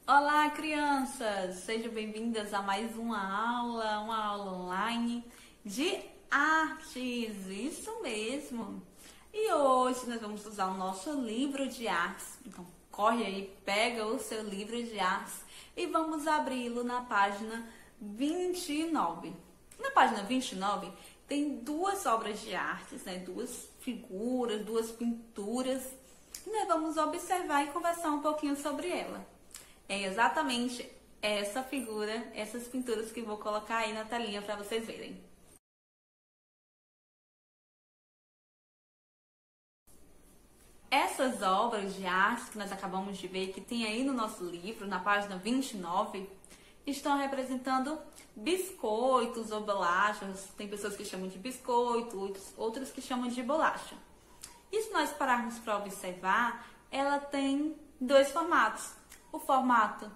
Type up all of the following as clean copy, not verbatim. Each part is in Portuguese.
Olá, crianças! Sejam bem-vindas a mais uma aula online de artes, isso mesmo! E hoje nós vamos usar o nosso livro de artes. Então, corre aí, pega o seu livro de artes e vamos abri-lo na página 29. Na página 29 tem duas obras de artes, duas figuras, duas pinturas, e nós vamos observar e conversar um pouquinho sobre ela. É exatamente essa figura, essas pinturas que vou colocar aí na telinha para vocês verem. Essas obras de arte que nós acabamos de ver, que tem aí no nosso livro, na página 29, estão representando biscoitos ou bolachas. Tem pessoas que chamam de biscoito, outras que chamam de bolacha. E se nós pararmos para observar, ela tem dois formatos. O formato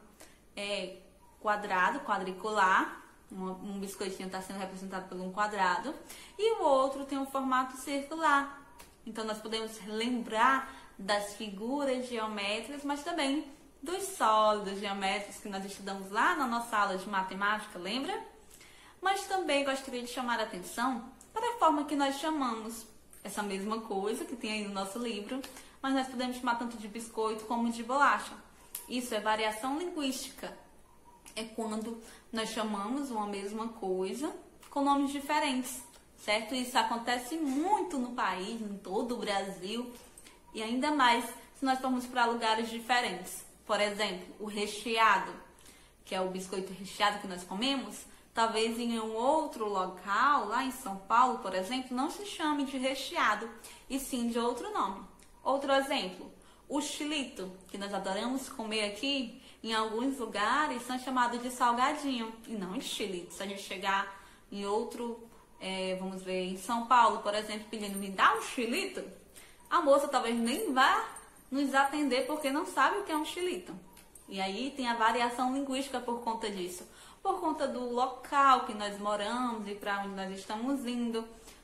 é quadrado, quadricular, um biscoitinho está sendo representado por um quadrado, e o outro tem um formato circular. Então nós podemos lembrar das figuras geométricas, mas também dos sólidos geométricos que nós estudamos lá na nossa aula de matemática, lembra? Mas também gostaria de chamar a atenção para a forma que nós chamamos essa mesma coisa que tem aí no nosso livro, mas nós podemos chamar tanto de biscoito como de bolacha. Isso é variação linguística. É quando nós chamamos uma mesma coisa com nomes diferentes, certo? Isso acontece muito no país, em todo o Brasil, e ainda mais se nós formos para lugares diferentes. Por exemplo, o recheado, que é o biscoito recheado que nós comemos, talvez em um outro local, lá em São Paulo, por exemplo, não se chame de recheado, e sim de outro nome. Outro exemplo, o chilito, que nós adoramos comer aqui, em alguns lugares são chamados de salgadinho e não de chilito. Se a gente chegar em outro, vamos ver, em São Paulo, por exemplo, pedindo me dá um chilito, a moça talvez nem vá nos atender porque não sabe o que é um chilito. E aí tem a variação linguística por conta disso. Por conta do local que nós moramos e para onde nós estamos indo.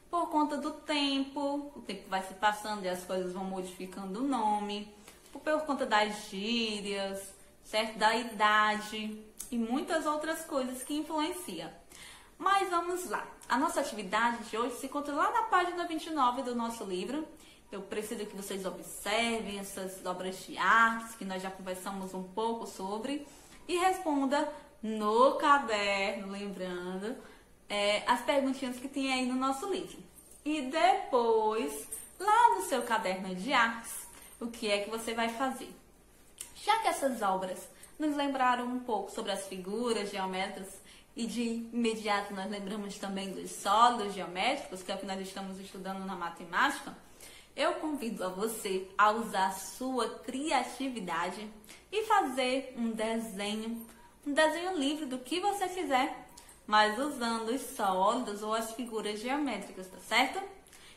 Por conta do tempo, o tempo vai se passando e as coisas vão modificando o nome. Por conta das gírias, certo? Da idade e muitas outras coisas que influenciam. Mas vamos lá. A nossa atividade de hoje se encontra lá na página 29 do nosso livro. Eu preciso que vocês observem essas obras de artes que nós já conversamos um pouco sobre e responda no caderno, lembrando, as perguntinhas que tem aí no nosso livro. E depois, lá no seu caderno de artes, o que é que você vai fazer? Já que essas obras nos lembraram um pouco sobre as figuras geométricas e de imediato nós lembramos também dos sólidos geométricos, que é o que nós estamos estudando na matemática, eu convido a você a usar a sua criatividade e fazer um desenho livre do que você quiser, mas usando os sólidos ou as figuras geométricas, tá certo?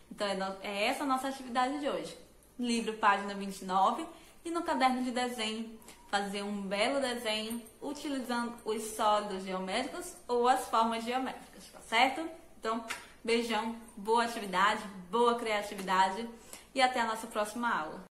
Então é essa a nossa atividade de hoje. Livro, página 29, e no caderno de desenho, fazer um belo desenho utilizando os sólidos geométricos ou as formas geométricas, tá certo? Então, beijão, boa atividade, boa criatividade e até a nossa próxima aula.